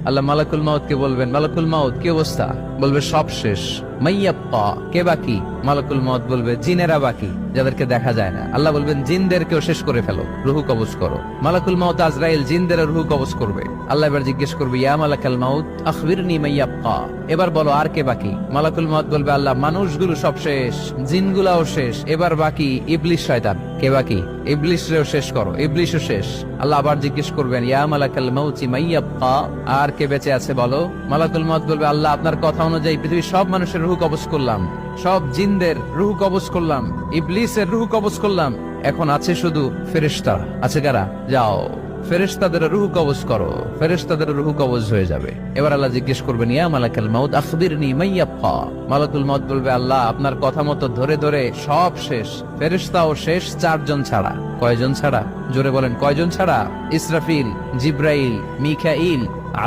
আল্লাহ মালাকুল মাউত কে বলবেন, মালাকুল মাউত কি অবস্থা? বলবে সব শেষ। মাইয়াব্বা, কে বাকি? মালাকুল মাউত বলবে জিনেরা বাকি, যাদেরকে দেখা যায় না। আল্লাহ বলবেন জিনদেরকেও শেষ করে ফেলো, রুহু কবজ করো। মালাকুল মাউত আজরাইল জিনদের রুহু কবজ করবে। আল্লাহ এবার জিজ্ঞেস করবে, ইয়া মালাকাল মাউত আখবিরনি মাইয়াব্বা, এবার বলো আর কে বাকি? মালাকুল মাউত বলবে, আল্লাহ মানুষগুলো সব শেষ, জিনগুলাও শেষ, এবার বাকি ইবলিস শয়তান। কে বাকি? ইবলিসরেও শেষ করো, ইবলিসও শেষ। আল্লাহ আবার জিজ্ঞেস করবেন, ইয়া মালাকাল মাউতি মাইয়াব্বা, আর কে বেঁচে আছে বলো? মালাকুল মাউত বলবে, আল্লাহ আপনার কথা অনুযায়ী পৃথিবীর সব মানুষের রুহু কবজ করলাম, সব জিনদের রুহু কবজ করলাম, ইবলিসের রুহু কবজ করলাম, এখন আছে শুধু ফেরেশতা। আছে কারা? যাও ফেরেশতাদের রুহু কবজ করো। ফেরেশতাদের রুহু কবজ হয়ে যাবে। এবার আল্লাহ জিজ্ঞেস করবেন, ইয়া মালাকাল মাউত আখবিরনি মাইয়াব্বা। মালাকুল মাউত বলবে, আল্লাহ আপনার কথা মতো ধরে ধরে সব শেষ, ফেরেশতাও শেষ, 4 জন ছাড়া। কয়জন ছাড়া? জোরে বলেন, কয়জন ছাড়া? ইসরাফিল, জিব্রাইল, মিকাইল,